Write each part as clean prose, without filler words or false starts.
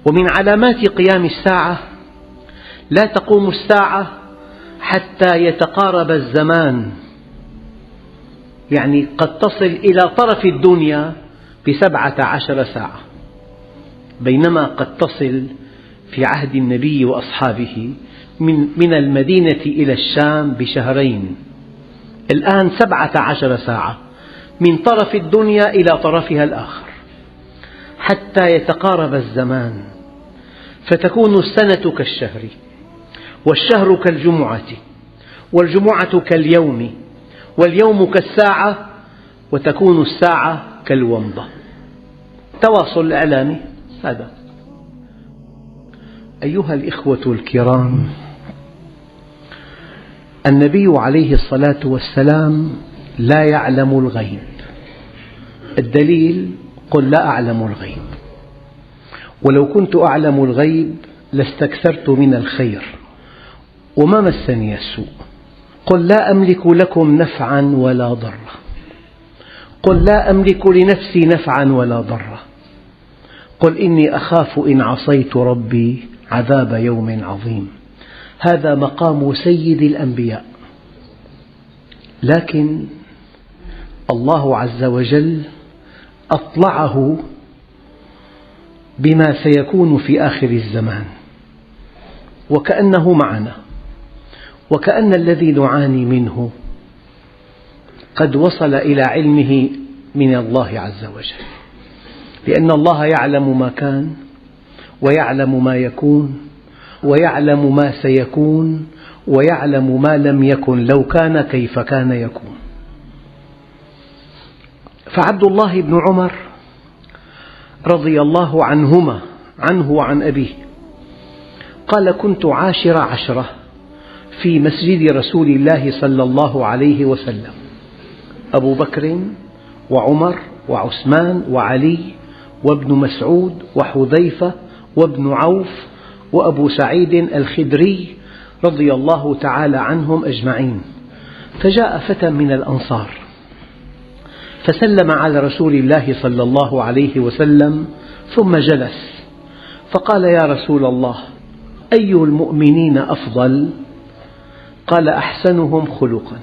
ومن علامات قيام الساعة: لا تقوم الساعة حتى يتقارب الزمان، يعني قد تصل إلى طرف الدنيا ب17 ساعة، بينما قد تصل في عهد النبي وأصحابه من المدينة إلى الشام بشهرين. الآن 17 ساعة من طرف الدنيا إلى طرفها الآخر حتى يتقارب الزمان، فتكون السنة كالشهر، والشهر كالجمعة، والجمعة كاليوم، واليوم كالساعة، وتكون الساعة كالومضة. تواصل إعلامي هذا. أيها الإخوة الكرام، النبي عليه الصلاة والسلام لا يعلم الغيب. الدليل: قل لا أعلم الغيب، ولو كنت أعلم الغيب لاستكثرت من الخير وما مسني السوء. قل لا أملك لكم نفعا ولا ضرا، قل لا أملك لنفسي نفعا ولا ضرا، قل إني أخاف إن عصيت ربي عذاب يوم عظيم. هذا مقام سيد الأنبياء، لكن الله عز وجل أطلعه بما سيكون في آخر الزمان، وكأنه معنا، وكأن الذي نعاني منه قد وصل إلى علمه من الله عز وجل، لأن الله يعلم ما كان، ويعلم ما يكون، ويعلم ما سيكون، ويعلم ما لم يكن لو كان كيف كان يكون. فعبد الله بن عمر رضي الله عنهما، عنه وعن أبيه، قال: كنت عاشر عشرة في مسجد رسول الله صلى الله عليه وسلم، أبو بكر وعمر وعثمان وعلي وابن مسعود وحذيفة وابن عوف وأبو سعيد الخدري رضي الله تعالى عنهم أجمعين. فجاء فتى من الأنصار فسلم على رسول الله صلى الله عليه وسلم ثم جلس، فقال: يا رسول الله، أي المؤمنين أفضل؟ قال: أحسنهم خلقا.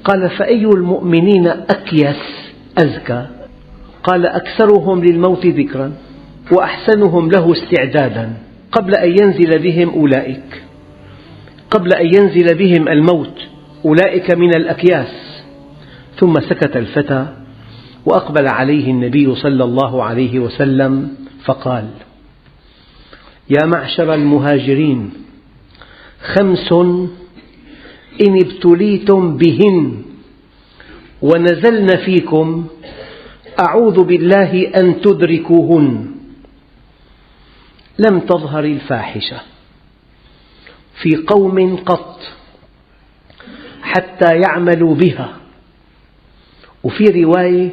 قال: فأي المؤمنين أكيس أزكى؟ قال: أكثرهم للموت ذكرا وأحسنهم له استعدادا قبل أن ينزل بهم أولئك، قبل أن ينزل بهم الموت، أولئك من الأكياس. ثم سكت الفتى وأقبل عليه النبي صلى الله عليه وسلم فقال: يا معشر المهاجرين، 5 إن ابتليتم بهن ونزلن فيكم أعوذ بالله أن تدركوهن. لم تظهر الفاحشة في قوم قط حتى يعملوا بها، وفي رواية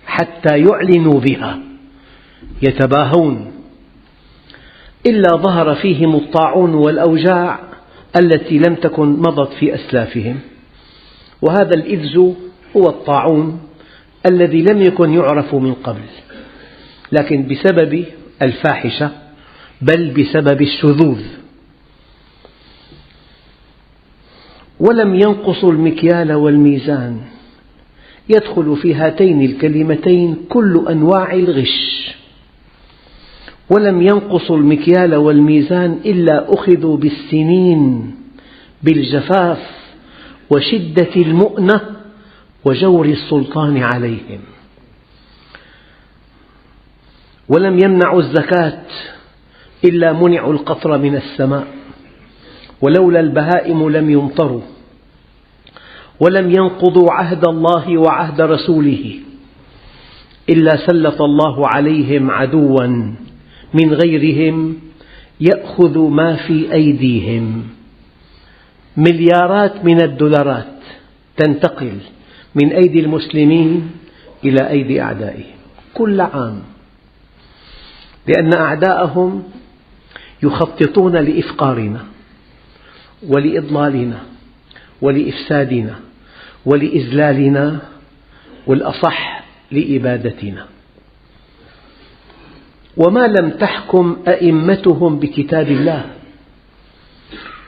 حتى يعلنوا بها، يتباهون، إلا ظهر فيهم الطاعون والأوجاع التي لم تكن مضت في أسلافهم. وهذا الإذز هو الطاعون الذي لم يكن يعرف من قبل، لكن بسبب الفاحشة، بل بسبب الشذوذ. ولم ينقصوا المكيال والميزان. يدخل في هاتين الكلمتين كل أنواع الغش. ولم ينقصوا المكيال والميزان إلا أخذوا بالسنين، بالجفاف وشدة المؤنة وجور السلطان عليهم. ولم يمنعوا الزكاة إلا منعوا القطر من السماء، ولولا البهائم لم يمطروا. ولم ينقضوا عهد الله وعهد رسوله إلا سلط الله عليهم عدوا من غيرهم يأخذ ما في أيديهم. مليارات من الدولارات تنتقل من أيدي المسلمين إلى أيدي أعدائهم كل عام، لأن أعداءهم يخططون لإفقارنا ولإضلالنا ولإفسادنا ولإذلالنا، والأصح لإبادتنا. وما لم تحكم أئمتهم بكتاب الله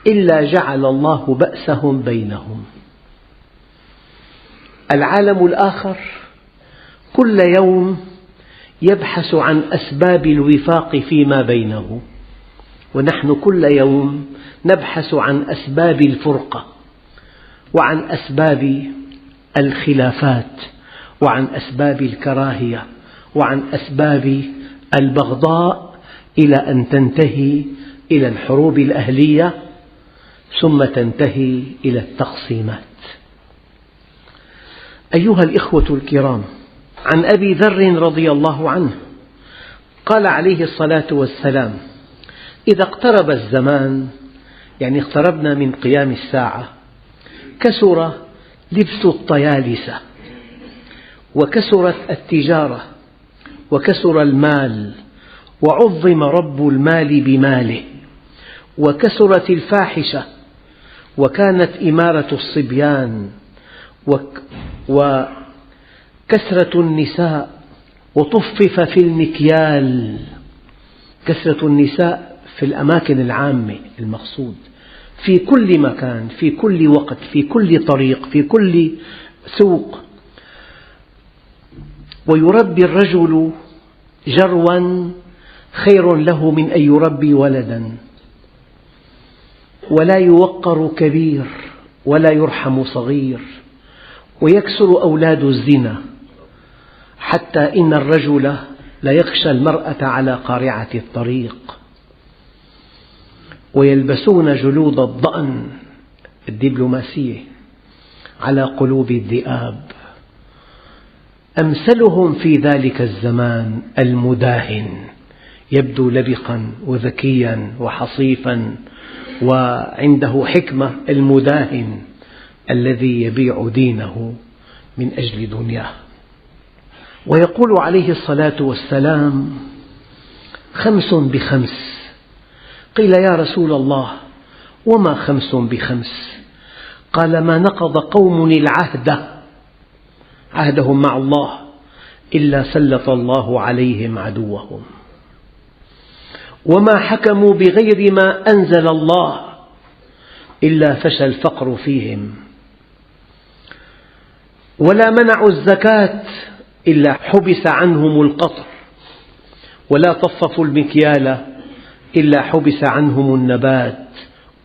إلا جعل الله بأسهم بينهم. العالم الآخر كل يوم يبحث عن أسباب الوفاق فيما بينه، ونحن كل يوم نبحث عن أسباب الفرقة، وعن أسباب الخلافات، وعن أسباب الكراهية، وعن أسباب البغضاء، إلى أن تنتهي إلى الحروب الأهلية، ثم تنتهي إلى التقسيمات. أيها الإخوة الكرام، عن أبي ذر رضي الله عنه قال عليه الصلاة والسلام: إذا اقترب الزمان، يعني اقتربنا من قيام الساعة، كثر لبس الطيالسة، وكثرت التجارة، وكثر المال، وعظم رب المال بماله، وكثرت الفاحشة، وكانت إمارة الصبيان، وكثرة النساء، وطفف في المكيال. كثرة النساء في الأماكن العامة المقصود، في كل مكان، في كل وقت، في كل طريق، في كل سوق. ويربي الرجل جروا خير له من أن يربي ولدا، ولا يوقر كبير ولا يرحم صغير، ويكثر أولاد الزنا، حتى إن الرجل ليخشى المرأة على قارعة الطريق، ويلبسون جلود الضأن الدبلوماسية على قلوب الذئاب. أمثلهم في ذلك الزمان المداهن، يبدو لبقا وذكيا وحصيفا وعنده حكمة، المداهن الذي يبيع دينه من أجل دنياه. ويقول عليه الصلاة والسلام: 5 ب5. قيل: يا رسول الله، وما 5 ب5؟ قال: ما نقض قوم العهد، عهدهم مع الله، إلا سلط الله عليهم عدوهم، وما حكموا بغير ما أنزل الله إلا فشى الفقر فيهم، ولا منعوا الزكاة إلا حبس عنهم القطر، ولا طففوا المكيال إلا حبس عنهم النبات،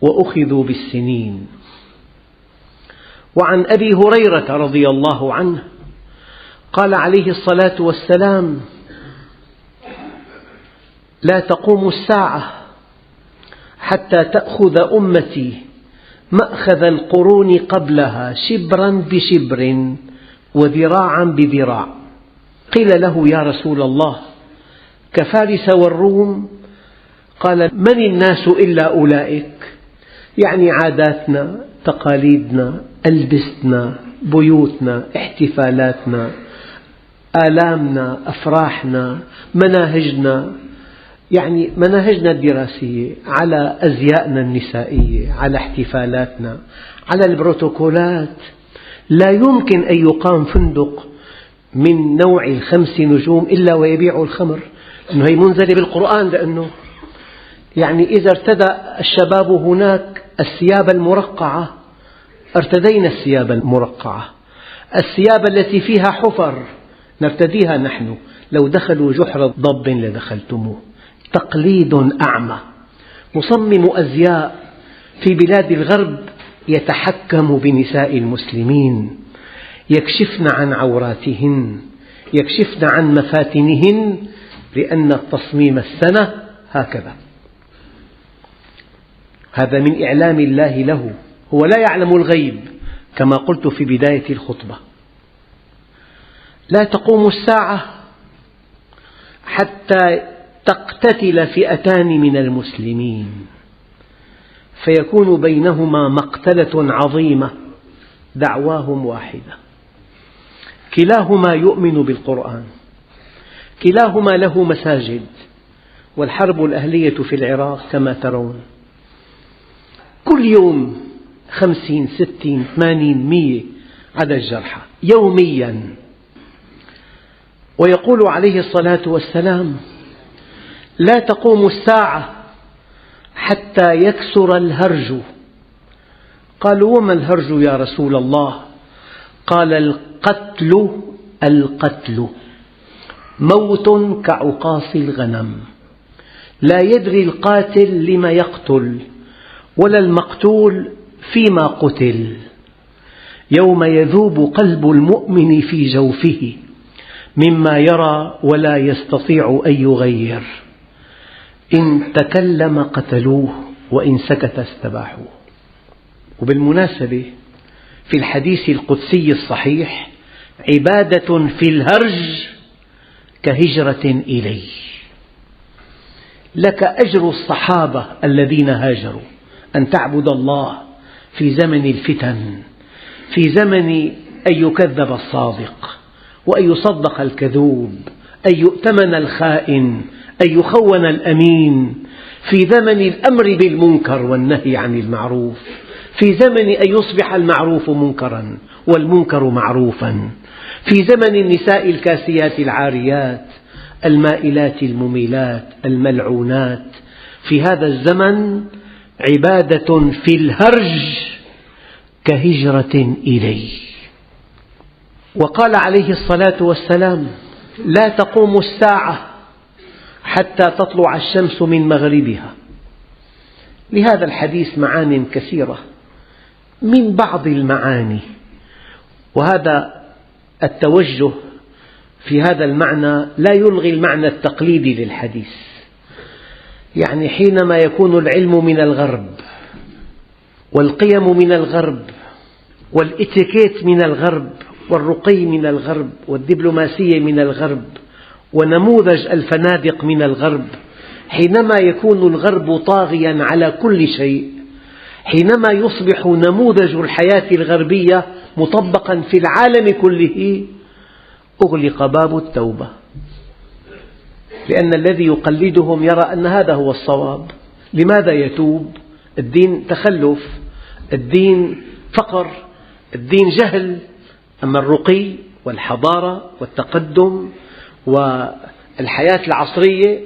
وأخذوا بالسنين. وعن أبي هريرة رضي الله عنه قال عليه الصلاة والسلام: لا تقوم الساعة حتى تأخذ أمتي مأخذ القرون قبلها، شبرا بشبر وذراعا بذراع. قيل له: يا رسول الله، كفارس والروم؟ قال: من الناس إلا أولئك؟ يعني عاداتنا، تقاليدنا، ألبستنا، بيوتنا، احتفالاتنا، آلامنا، أفراحنا، مناهجنا، يعني مناهجنا الدراسية، على أزيائنا النسائية، على احتفالاتنا، على البروتوكولات. لا يمكن أن يقام فندق من نوع 5 نجوم إلا ويبيع الخمر، لأنه هي منزلة بالقرآن. لأنه يعني إذا ارتدى الشباب هناك الثياب المرقعة، ارتدينا الثياب المرقعة. الثياب التي فيها حفر نرتديها نحن، لو دخلوا جحر ضب لدخلتموه. تقليد أعمى. مصمم أزياء في بلاد الغرب يتحكم بنساء المسلمين، يكشفن عن عوراتهن، يكشفن عن مفاتنهن، لأن التصميم السنة هكذا. هذا من إعلام الله له، هو لا يعلم الغيب كما قلت في بداية الخطبة. لا تقوم الساعة حتى تقتتل فئتان من المسلمين، فيكون بينهما مقتلة عظيمة، دعواهم واحدة، كلاهما يؤمن بالقرآن، كلاهما له مساجد، والحرب الأهلية في العراق كما ترون كل يوم 50 60 80 100 عدد الجرحى يوميا. ويقول عليه الصلاة والسلام: لا تقوم الساعة حتى يكثر الهرج. قالوا: وما الهرج يا رسول الله؟ قال: القتل موت كعقاص الغنم، لا يدري القاتل لم يقتل ولا المقتول فيما قتل، يوم يذوب قلب المؤمن في جوفه مما يرى ولا يستطيع أن يغير، إن تكلم قتلوه وإن سكت استباحوه. وبالمناسبة في الحديث القدسي الصحيح: عبادة في الهرج كهجرة إلي. لك أجر الصحابة الذين هاجروا، أن تعبد الله في زمن الفتن، في زمن أن يكذب الصادق وأن يصدق الكذوب، أن يؤتمن الخائن، أن يخون الأمين، في زمن الأمر بالمنكر والنهي عن المعروف، في زمن أن يصبح المعروف منكرا والمنكر معروفا، في زمن النساء الكاسيات العاريات المائلات المميلات الملعونات. في هذا الزمن عبادة في الهرج كهجرة إلي. وقال عليه الصلاة والسلام: لا تقوم الساعة حتى تطلع الشمس من مغربها. لهذا الحديث معان كثيرة، من بعض المعاني، وهذا التوجه في هذا المعنى لا يلغي المعنى التقليدي للحديث. يعني حينما يكون العلم من الغرب والقيم من الغرب والإتيكيت من الغرب والرقي من الغرب والدبلوماسية من الغرب ونموذج الفنادق من الغرب، حينما يكون الغرب طاغيا على كل شيء، حينما يصبح نموذج الحياة الغربية مطبقا في العالم كله، أغلق باب التوبة، لأن الذي يقلدهم يرى أن هذا هو الصواب. لماذا يتوب؟ الدين تخلف، الدين فقر، الدين جهل. أما الرقي والحضارة والتقدم والحياة العصرية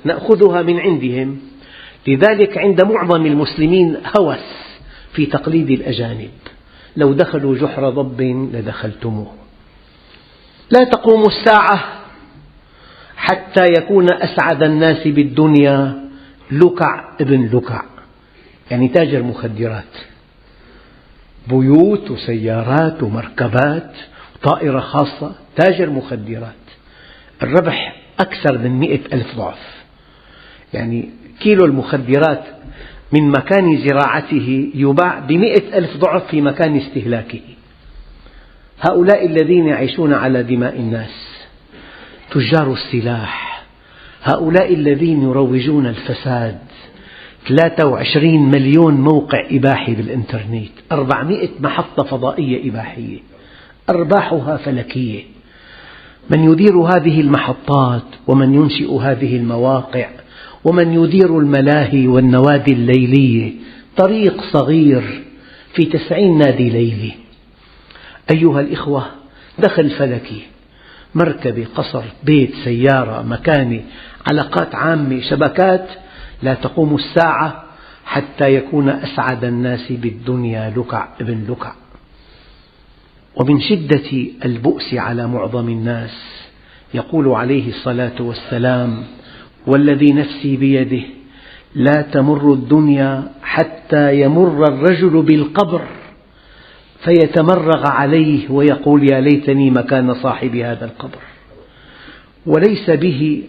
نأخذها من عندهم. لذلك عند معظم المسلمين هوس في تقليد الأجانب، لو دخلوا جحر ضب لدخلتموه. لا تقوم الساعة حتى يكون أسعد الناس بالدنيا لكع ابن لكع، يعني تاجر مخدرات، بيوت وسيارات ومركبات وطائرة خاصة، تاجر مخدرات، الربح أكثر من 100,000 ضعف. يعني كيلو المخدرات من مكان زراعته يباع ب100,000 ضعف في مكان استهلاكه. هؤلاء الذين يعيشون على دماء الناس، تجار السلاح، هؤلاء الذين يروجون الفساد، 23 مليون موقع إباحي بالإنترنت، 400 محطة فضائية إباحية، أرباحها فلكية. من يدير هذه المحطات ومن ينشئ هذه المواقع ومن يدير الملاهي والنوادي الليلية، طريق صغير في 90 نادي ليلي. أيها الإخوة، دخل فلكي، مركبة، قصر، بيت، سيارة، مكانة، علاقات عامة، شبكات. لا تقوم الساعة حتى يكون أسعد الناس بالدنيا لكع ابن لكع. ومن شدة البؤس على معظم الناس يقول عليه الصلاة والسلام: والذي نفسي بيده لا تمر الدنيا حتى يمر الرجل بالقبر فيتمرغ عليه ويقول: يا ليتني مكان صاحب هذا القبر. وليس به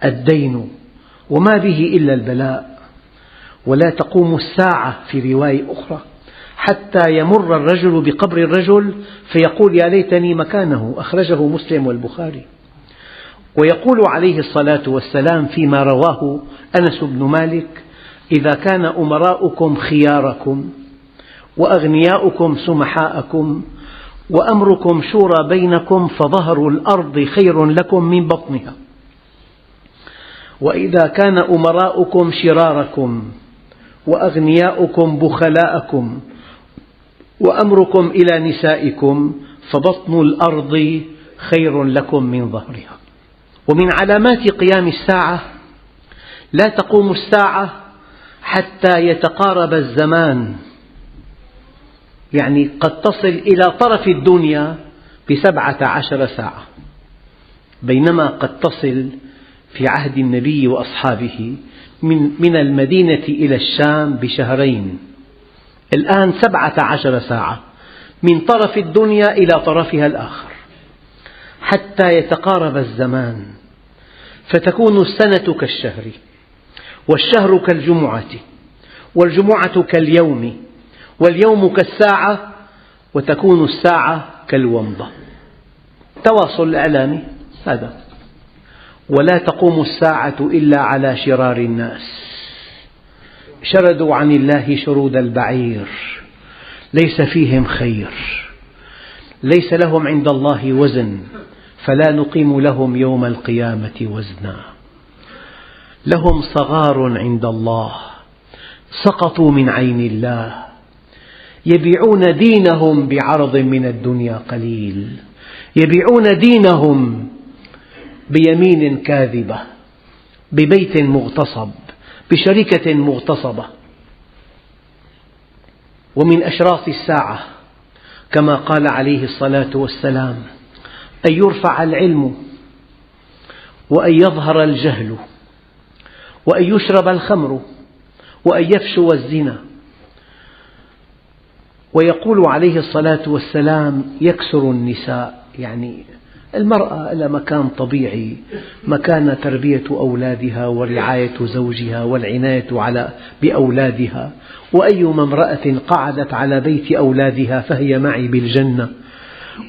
الدين وما به إلا البلاء. ولا تقوم الساعة في رواية أخرى حتى يمر الرجل بقبر الرجل فيقول: يا ليتني مكانه. أخرجه مسلم والبخاري. ويقول عليه الصلاة والسلام فيما رواه أنس بن مالك: إذا كان أمراؤكم خياركم وأغنياؤكم سمحاءكم وأمركم شورى بينكم فظهر الأرض خير لكم من بطنها، وإذا كان أمراؤكم شراركم وأغنياؤكم بخلاءكم وأمركم إلى نسائكم فبطن الأرض خير لكم من ظهرها. ومن علامات قيام الساعة: لا تقوم الساعة حتى يتقارب الزمان، يعني قد تصل إلى طرف الدنيا ب17 ساعة، بينما قد تصل في عهد النبي وأصحابه من المدينة إلى الشام بشهرين. الآن 17 ساعة من طرف الدنيا إلى طرفها الآخر حتى يتقارب الزمان، فتكون السنة كالشهر، والشهر كالجمعة، والجمعة كاليوم، واليوم كالساعة، وتكون الساعة كالومضة. تواصل إعلامي هذا. ولا تقوم الساعة إلا على شرار الناس، شردوا عن الله شرود البعير، ليس فيهم خير، ليس لهم عند الله وزن، فلا نقيم لهم يوم القيامة وزنا. لهم صغار عند الله، سقطوا من عين الله، يبيعون دينهم بعرض من الدنيا قليل، يبيعون دينهم بيمين كاذبة، ببيت مغتصب، بشركة مغتصبة. ومن أشراط الساعة كما قال عليه الصلاة والسلام: أن يرفع العلم، وأن يظهر الجهل، وأن يشرب الخمر، وأن يفشو الزنا. ويقول عليه الصلاة والسلام: يكثر النساء، يعني المرأة لها مكان طبيعي، مكان تربية أولادها ورعاية زوجها والعناية بأولادها، وأيما امرأة قعدت على بيت أولادها فهي معي بالجنة،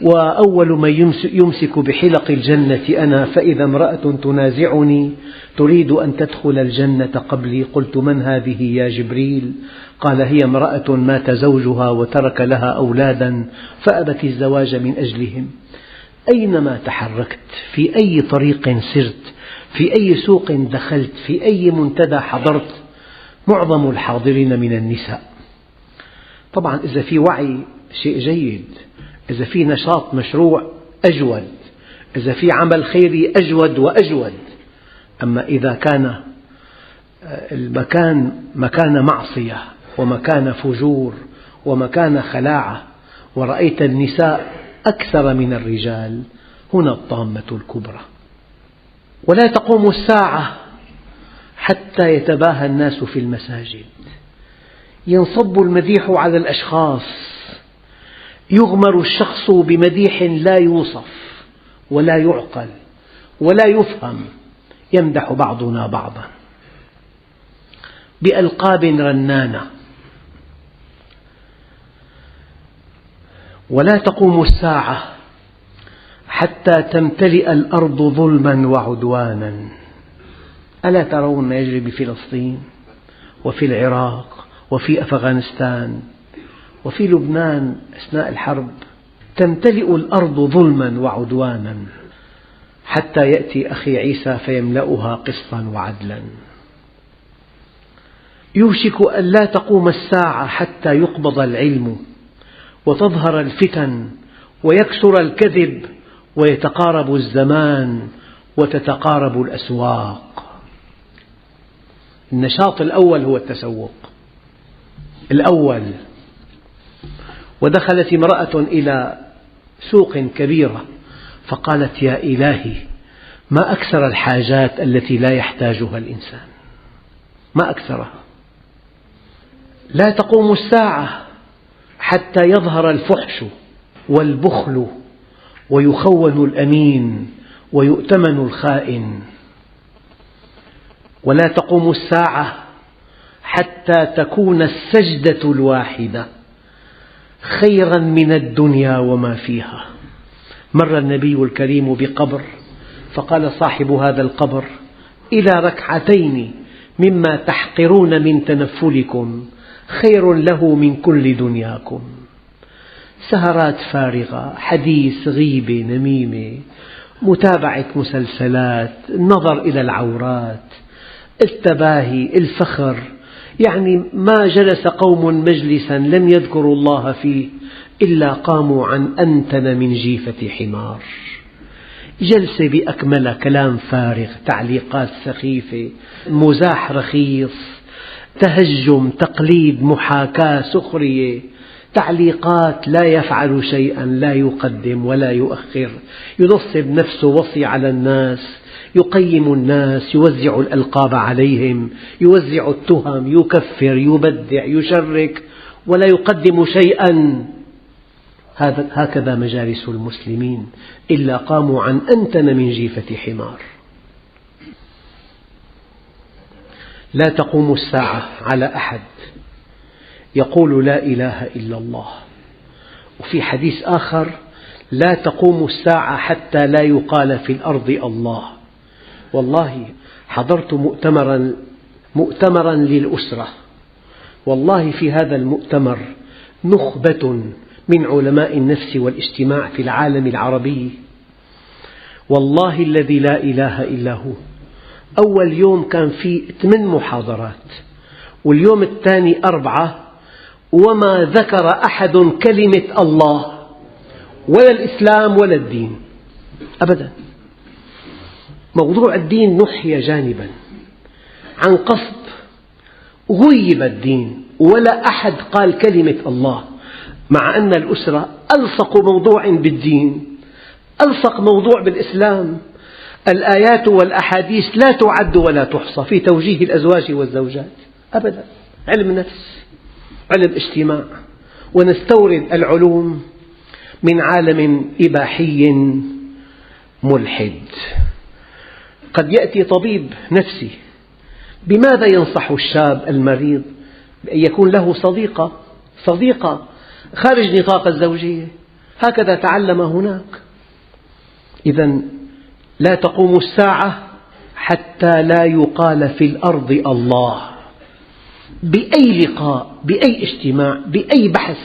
وأول من يمسك بحلق الجنة أنا، فإذا امرأة تنازعني تريد أن تدخل الجنة قبلي قلت: من هذه يا جبريل؟ قال: هي امرأة مات زوجها وترك لها أولادا فأبت الزواج من أجلهم. أينما تحركت، في أي طريق سرت، في أي سوق دخلت، في أي منتدى حضرت، معظم الحاضرين من النساء. طبعا إذا في وعي شيء جيد، إذا في نشاط مشروع أجود، إذا في عمل خيري أجود وأجود. أما إذا كان المكان مكان معصية ومكان فجور ومكان خلاعة، ورأيت النساء أكثر من الرجال، هنا الطامة الكبرى. ولا تقوم الساعة حتى يتباهى الناس في المساجد، ينصب المديح على الأشخاص، يغمر الشخص بمديح لا يوصف ولا يعقل ولا يفهم، يمدح بعضنا بعضا بألقاب رنانة. ولا تقوم الساعة حتى تمتلئ الأرض ظلما وعدوانا. ألا ترون ما يجري بفلسطين وفي العراق وفي أفغانستان وفي لبنان أثناء الحرب؟ تمتلئ الأرض ظلما وعدوانا حتى يأتي أخي عيسى فيملأها قسطا وعدلا. يوشك أن لا تقوم الساعة حتى يقبض العلم وتظهر الفتن ويكثر الكذب ويتقارب الزمان وتتقارب الأسواق. النشاط الأول هو التسوق الأول. ودخلت امرأة إلى سوق كبيرة فقالت: يا إلهي، ما أكثر الحاجات التي لا يحتاجها الإنسان، ما أكثرها. لا تقوم الساعة حتى يظهر الفحش والبخل ويخون الأمين ويؤتمن الخائن. ولا تقوم الساعة حتى تكون السجدة الواحدة خيرا من الدنيا وما فيها. مر النبي الكريم بقبر فقال صاحب هذا القبر: إلى ركعتين مما تحقرون من تنفلكم خير له من كل دنياكم. سهرات فارغة، حديث، غيبة، نميمة، متابعة مسلسلات، النظر إلى العورات، التباهي، الفخر. يعني ما جلس قوم مجلسا لم يذكروا الله فيه إلا قاموا عن أنتن من جيفة حمار. جلسة بأكملها كلام فارغ، تعليقات سخيفة، مزاح رخيص، تهجم، تقليد، محاكاة، سخرية، تعليقات لا يفعل شيئا، لا يقدم ولا يؤخر، ينصب نفسه وصي على الناس، يقيم الناس، يوزع الألقاب عليهم، يوزع التهم، يكفر، يبدع، يشرك، ولا يقدم شيئا. هكذا مجالس المسلمين، إلا قاموا عن أنتن من جيفة حمار. لا تقوم الساعة على أحد يقول لا إله إلا الله. وفي حديث آخر: لا تقوم الساعة حتى لا يقال في الأرض الله. والله حضرت مؤتمرا للأسرة، والله في هذا المؤتمر نخبة من علماء النفس والاجتماع في العالم العربي، والله الذي لا إله إلا هو. أول يوم كان فيه 8 محاضرات، واليوم الثاني 4، وما ذكر أحد كلمة الله ولا الإسلام ولا الدين أبدا. موضوع الدين نحي جانبا عن قصد، غيب الدين، ولا أحد قال كلمة الله، مع أن الأسرة ألصق موضوع بالدين، ألصق موضوع بالإسلام. الآيات والأحاديث لا تعد ولا تحصى في توجيه الأزواج والزوجات أبدا. علم نفس، علم اجتماع، ونستورد العلوم من عالم إباحي ملحد. قد يأتي طبيب نفسي، بماذا ينصح الشاب المريض؟ بأن يكون له صديقة خارج نطاق الزوجية، هكذا تعلم هناك. إذن لا تقوم الساعة حتى لا يقال في الأرض الله. بأي لقاء، بأي اجتماع، بأي بحث،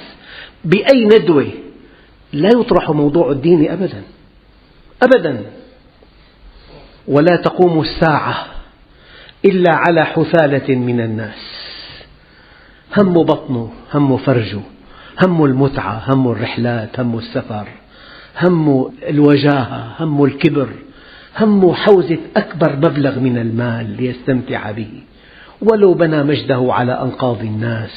بأي ندوة، لا يطرح موضوع الدين أبدا أبدا. ولا تقوم الساعة إلا على حثالة من الناس، هم بطنه، هم فرجه، هم المتعة، هم الرحلات، هم السفر، هم الوجاهة، هم الكبر، هم حوزة أكبر مبلغ من المال ليستمتع به، ولو بنى مجده على أنقاض الناس،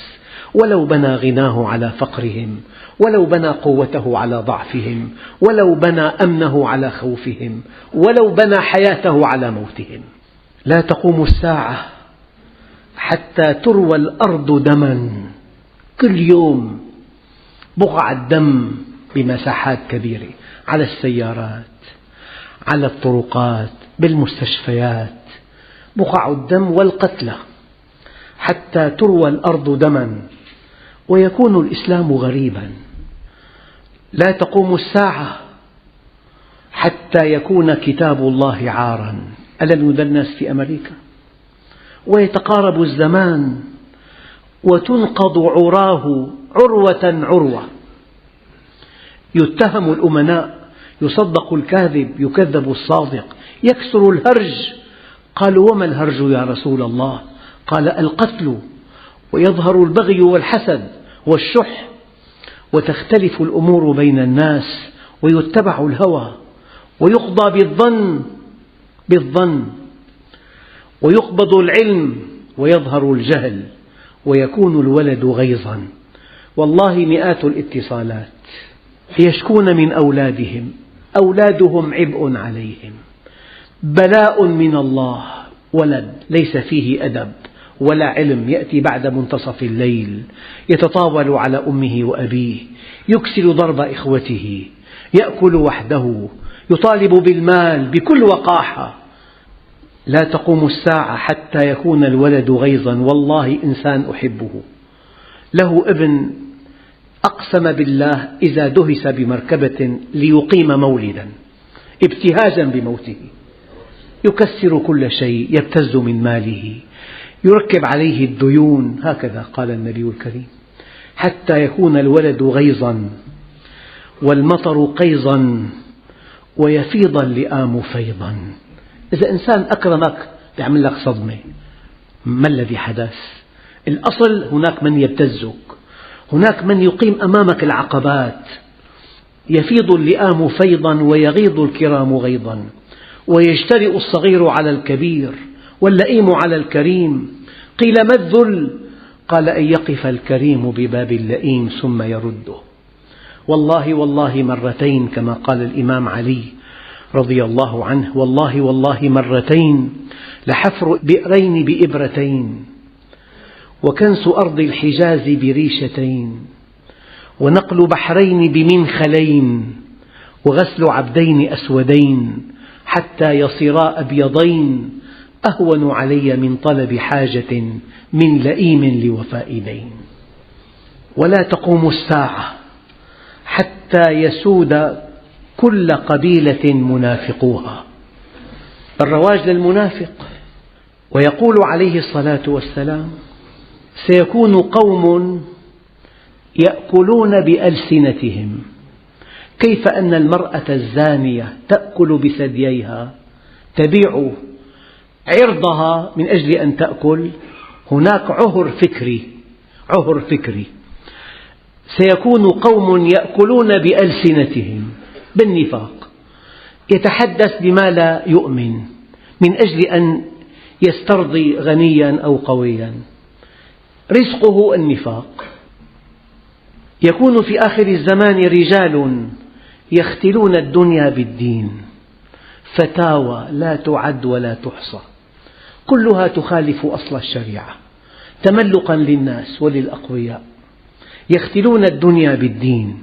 ولو بنى غناه على فقرهم، ولو بنى قوته على ضعفهم، ولو بنى أمنه على خوفهم، ولو بنى حياته على موتهم. لا تقوم الساعة حتى تروى الأرض دما، كل يوم بقعة دم بمساحات كبيرة، على السيارات، على الطرقات، بالمستشفيات، بقع الدم والقتلى، حتى تروى الأرض دما ويكون الإسلام غريبا. لا تقوم الساعة حتى يكون كتاب الله عارا. ألم يدنس في أمريكا؟ ويتقارب الزمان وتنقض عراه عروة عروة، يتهم الأمناء، يصدق الكاذب، يكذب الصادق، يكثر الهرج. قالوا: وما الهرج يا رسول الله؟ قال: القتل، ويظهر البغي والحسد والشح، وتختلف الأمور بين الناس، ويتبع الهوى، ويقضى بالظن، ويقبض العلم، ويظهر الجهل، ويكون الولد غيظا. والله مئات الاتصالات يشكون من أولادهم، أولادهم عبء عليهم، بلاء من الله. ولد ليس فيه أدب ولا علم، يأتي بعد منتصف الليل، يتطاول على أمه وأبيه، يكسل ضرب إخوته، يأكل وحده، يطالب بالمال بكل وقاحة. لا تقوم الساعة حتى يكون الولد غيظا. والله إنسان أحبه له ابن أقسم بالله إذا دهس بمركبة ليقيم مولدا ابتهاجا بموته، يكسر كل شيء، يبتز من ماله، يركب عليه الديون، هكذا قال النبي الكريم، حتى يكون الولد غيظا والمطر قيظا ويفيض اللئام فيضا. إذا إنسان أكرمك يعمل لك صدمة، ما الذي حدث؟ الأصل هناك من يبتزك، هناك من يقيم أمامك العقبات، يفيض اللئام فيضا ويغيض الكرام غيضا، ويجترئ الصغير على الكبير واللئيم على الكريم. قيل ما الذل؟ قال أن يقف الكريم بباب اللئيم ثم يرده. والله والله مرتين، كما قال الإمام علي رضي الله عنه: والله والله مرتين لحفر بئرين بإبرتين، وكنس أرض الحجاز بريشتين، ونقل بحرين بمنخلين، وغسل عبدين أسودين حتى يصيرا أبيضين، أهون علي من طلب حاجة من لئيم لوفاء دين. ولا تقوم الساعة حتى يسود كل قبيلة منافقوها، الرواج للمنافق. ويقول عليه الصلاة والسلام: سيكون قوم يأكلون بألسنتهم، كيف أن المرأة الزانية تأكل بثدييها، تبيع عرضها من أجل أن تأكل. هناك عهر فكري. سيكون قوم يأكلون بألسنتهم بالنفاق، يتحدث بما لا يؤمن من أجل أن يسترضي غنيا أو قويا، رزقه النفاق. يكون في آخر الزمان رجال يختلون الدنيا بالدين، فتاوى لا تعد ولا تحصى، كلها تخالف أصل الشريعة تملقا للناس وللأقوياء. يختلون الدنيا بالدين.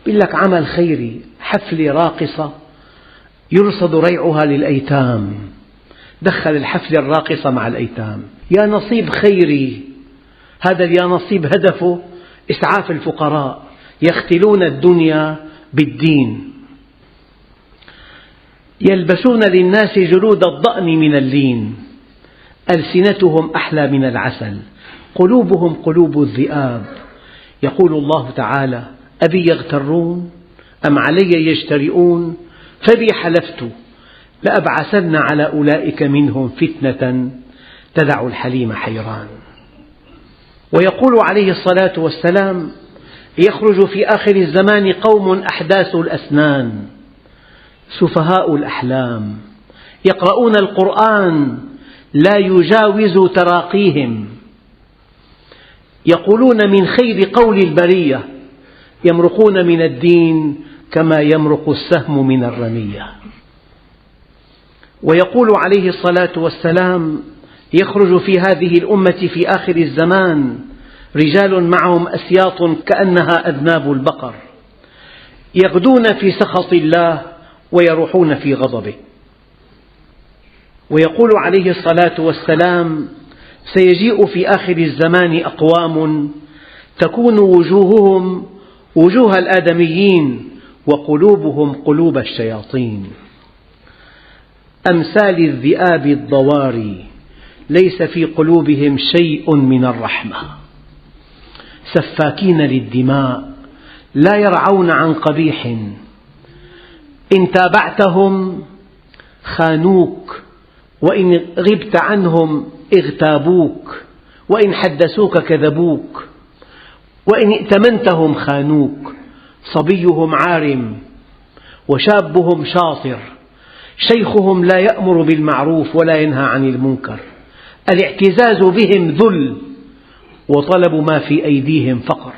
يقول لك عمل خيري، حفلة راقصة يرصد ريعها للأيتام، دخل الحفلة الراقصة مع الأيتام. يا نصيب خيري، هذا يا نصيب هدفه إسعاف الفقراء. يختلون الدنيا بالدين. يلبسون للناس جلود الضأن من اللين، ألسنتهم أحلى من العسل، قلوبهم قلوب الذئاب. يقول الله تعالى: أبي يغترون أم علي يجترئون، فبي حلفت لأبعثن على أولئك منهم فتنة تدع الحليم حيران. ويقول عليه الصلاة والسلام: يخرج في آخر الزمان قوم أحداث الأسنان سفهاء الأحلام، يقرؤون القرآن لا يجاوز تراقيهم، يقولون من خير قول البرية، يمرقون من الدين كما يمرق السهم من الرمية. ويقول عليه الصلاة والسلام: يخرج في هذه الأمة في آخر الزمان رجال معهم أسياط كأنها أذناب البقر، يغدون في سخط الله ويروحون في غضبه. ويقول عليه الصلاة والسلام: سيجيء في آخر الزمان أقوام تكون وجوههم وجوه الآدميين وقلوبهم قلوب الشياطين، أمثال الذئاب الضواري ليس في قلوبهم شيء من الرحمة، سفاكين للدماء لا يرعون عن قبيح، إن تابعتهم خانوك، وإن غبت عنهم اغتابوك، وإن حدثوك كذبوك، وإن ائتمنتهم خانوك. صبيهم عارم وشابهم شاطر، شيخهم لا يأمر بالمعروف ولا ينهى عن المنكر، الاعتزاز بهم ذل وطلب ما في أيديهم فقر،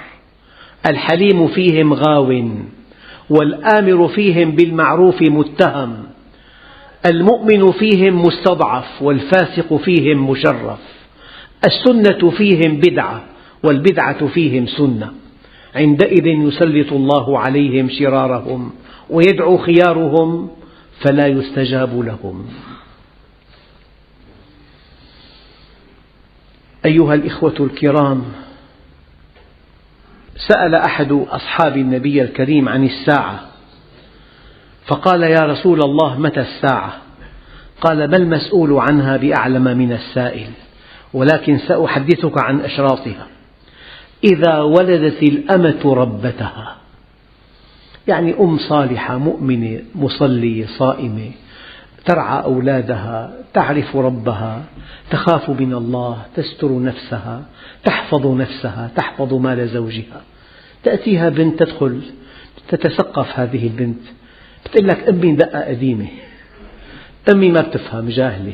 الحليم فيهم غاو والآمر فيهم بالمعروف متهم، المؤمن فيهم مستضعف والفاسق فيهم مشرف، السنة فيهم بدعة والبدعة فيهم سنة. عندئذ يسلط الله عليهم شرارهم ويدعو خيارهم فلا يستجاب لهم. أيها الإخوة الكرام، سأل أحد أصحاب النبي الكريم عن الساعة، فقال: يا رسول الله متى الساعة؟ قال: ما المسؤول عنها بأعلم من السائل، ولكن سأحدثك عن أشراطها. إذا ولدت الأمة ربتها، يعني أم صالحة مؤمنة مصلية صائمة ترعى أولادها، تعرف ربها، تخاف من الله، تستر نفسها، تحفظ نفسها، تحفظ مال زوجها. تأتيها بنت تدخل تتثقف هذه البنت، بتقول لك أمي دقة قديمة، أمي ما بتفهم، جاهلة.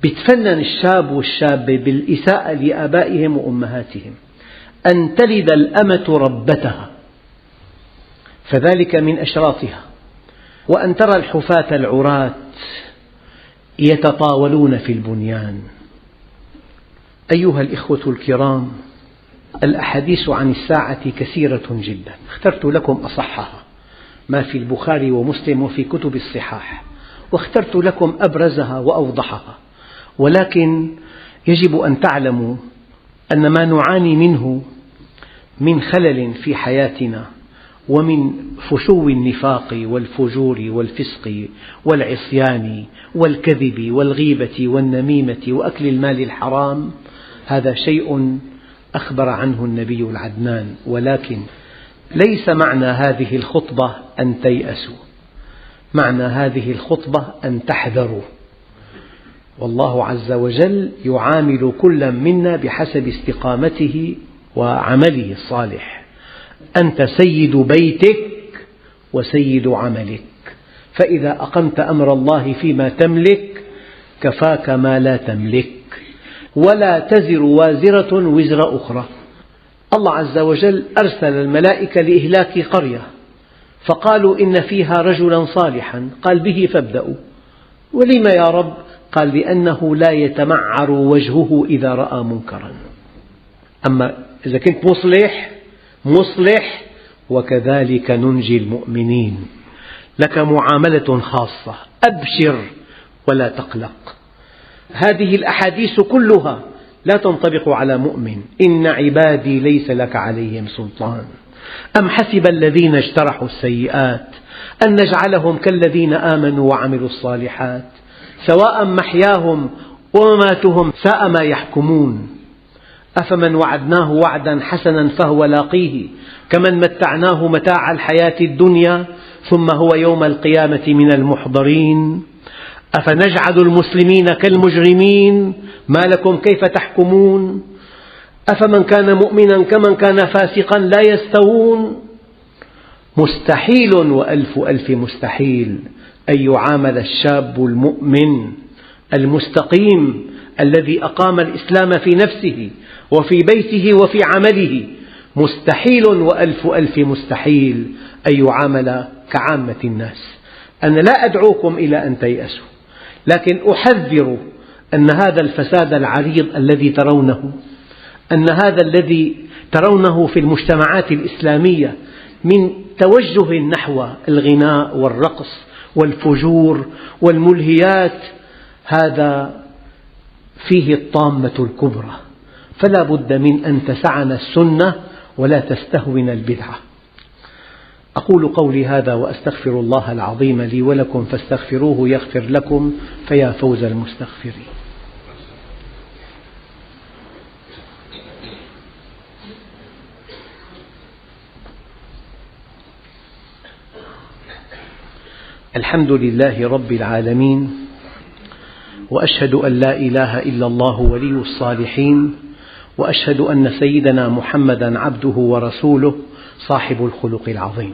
بيتفنن الشاب والشابة بالإساءة لآبائهم وأمهاتهم، أن تلد الأمة ربتها، فذلك من أشراطها، وأن ترى الحفاة العراة يتطاولون في البنيان. أيها الإخوة الكرام، الأحاديث عن الساعة كثيرة جدا، اخترت لكم أصحها ما في البخاري ومسلم وفي كتب الصحاح، واخترت لكم أبرزها وأوضحها، ولكن يجب أن تعلموا أن ما نعاني منه من خلل في حياتنا ومن فشو النفاق والفجور والفسق والعصيان والكذب والغيبة والنميمة وأكل المال الحرام، هذا شيء أخبر عنه النبي العدنان. ولكن ليس معنى هذه الخطبة أن تيأسوا، معنى هذه الخطبة أن تحذروا، والله عز وجل يعامل كل منا بحسب استقامته وعمله الصالح. أنت سيد بيتك وسيد عملك، فإذا أقمت أمر الله فيما تملك كفاك ما لا تملك، ولا تزر وازرة وزر أخرى. الله عز وجل أرسل الملائكة لإهلاك قرية، فقالوا إن فيها رجلا صالحا، قال به فابدأوا. ولم يا رب؟ قال لأنه لا يتمعر وجهه إذا رأى منكرا. أما إذا كنت مصلح وكذلك ننجي المؤمنين، لك معاملة خاصة، أبشر ولا تقلق. هذه الأحاديث كلها لا تنطبق على مؤمن. إن عبادي ليس لك عليهم سلطان، أم حسب الذين اجترحوا السيئات أن نجعلهم كالذين آمنوا وعملوا الصالحات سواء محياهم ومماتهم ساء ما يحكمون. أفمن وعدناه وعدا حسنا فهو لاقيه كمن متعناه متاع الحياة الدنيا ثم هو يوم القيامة من المحضرين. أفنجعل المسلمين كالمجرمين ما لكم كيف تحكمون. أفمن كان مؤمنا كمن كان فاسقا لا يستوون. مستحيل وألف ألف مستحيل أن يعامل الشاب المؤمن المستقيم الذي أقام الإسلام في نفسه وفي بيته وفي عمله، مستحيل وألف ألف مستحيل أن يعامل كعامة الناس. أنا لا أدعوكم إلى أن تيأسوا، لكن أحذر أن هذا الفساد العريض الذي ترونه، أن هذا الذي ترونه في المجتمعات الإسلامية من توجه نحو الغناء والرقص والفجور والملهيات، هذا فيه الطامة الكبرى، فلا بد من أن تسعنا السنة ولا تستهون البدعة. أقول قولي هذا وأستغفر الله العظيم لي ولكم فاستغفروه يغفر لكم، فيا فوز المستغفرين. الحمد لله رب العالمين، وأشهد أن لا إله إلا الله ولي الصالحين، وأشهد أن سيدنا محمدا عبده ورسوله صاحب الخلق العظيم.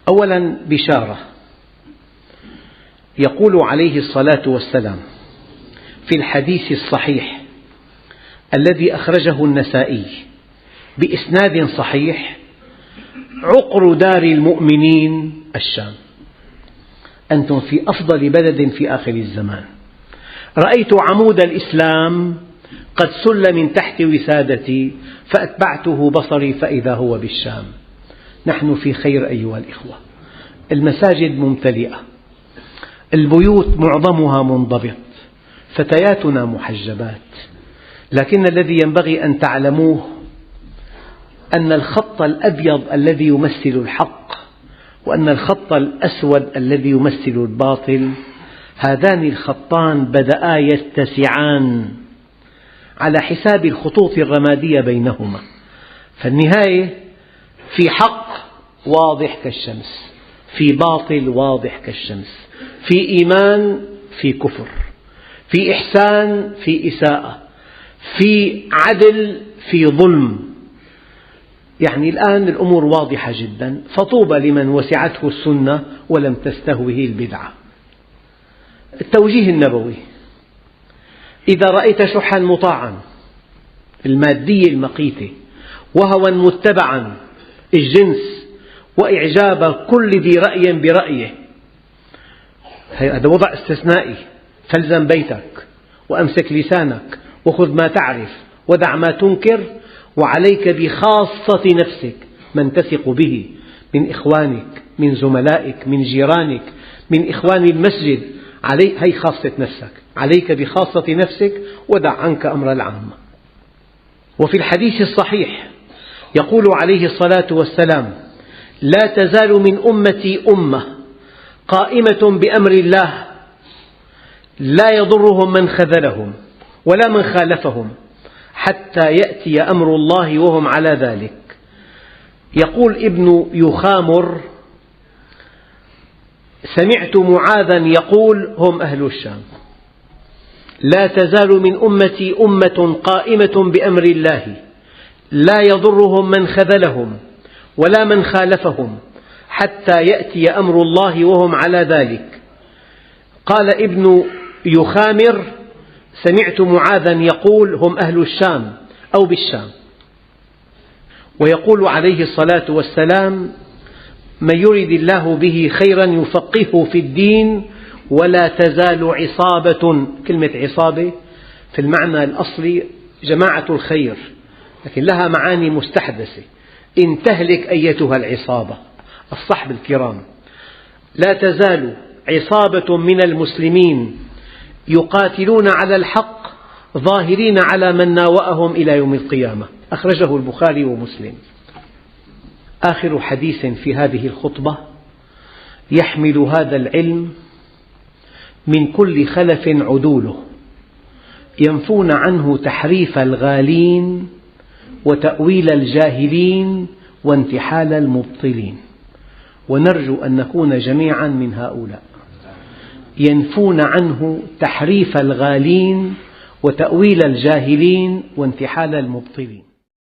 أولا بشارة، يقول عليه الصلاة والسلام في الحديث الصحيح الذي أخرجه النسائي بإسناد صحيح: عقر دار المؤمنين الشام. أنتم في أفضل بلد في آخر الزمان. رأيت عمود الإسلام قد سل من تحت وسادتي فأتبعته بصري فإذا هو بالشام. نحن في خير أيها الإخوة، المساجد ممتلئة، البيوت معظمها منضبط، فتياتنا محجبات، لكن الذي ينبغي أن تعلموه أن الخط الأبيض الذي يمثل الحق وأن الخط الأسود الذي يمثل الباطل، هذان الخطان بدأا يتسعان على حساب الخطوط الرمادية بينهما، فالنهاية في حق واضح كالشمس، في باطل واضح كالشمس، في إيمان في كفر، في إحسان في إساءة، في عدل في ظلم. يعني الآن الأمور واضحة جدا، فطوبى لمن وسعته السنة ولم تستهوه البدعة. التوجيه النبوي: إذا رأيت شحا مطاعا، المادية المقيتة، وهوى متبعا، الجنس، وإعجاب كل ذي رأي برأيه، هذا وضع استثنائي، فالزم بيتك وأمسك لسانك وخذ ما تعرف ودع ما تنكر، وعليك بخاصة نفسك، من تثق به من إخوانك، من زملائك، من جيرانك، من إخوان المسجد، هي خاصة نفسك، عليك بخاصة نفسك ودع عنك أمر العامة. وفي الحديث الصحيح يقول عليه الصلاة والسلام: لا تزال من أمتي أمة قائمة بأمر الله لا يضرهم من خذلهم ولا من خالفهم حتى يأتي أمر الله وهم على ذلك. يقول ابن يخامر: سمعت معاذا يقول: هم أهل الشام. لا تزال من أمتي أمة قائمة بأمر الله لا يضرهم من خذلهم ولا من خالفهم حتى يأتي أمر الله وهم على ذلك. قال ابن يخامر: سمعت معاذا يقول: هم أهل الشام أو بالشام. ويقول عليه الصلاة والسلام: من يرد الله به خيرا يفقهه في الدين، ولا تزال عصابة. كلمة عصابة في المعنى الأصلي جماعة الخير، لكن لها معاني مستحدثة. إن تهلك أيتها العصابة، الصحب الكرام. لا تزال عصابة من المسلمين يقاتلون على الحق ظاهرين على من ناوأهم إلى يوم القيامة. أخرجه البخاري ومسلم. آخر حديث في هذه الخطبة يحمل هذا العلم من كل خلف عدوله، ينفون عنه تحريف الغالين وتأويل الجاهلين وانتحال المبطلين، ونرجو أن نكون جميعا من هؤلاء. ينفون عنه تحريف الغالين وتأويل الجاهلين وانتحال المبطلين.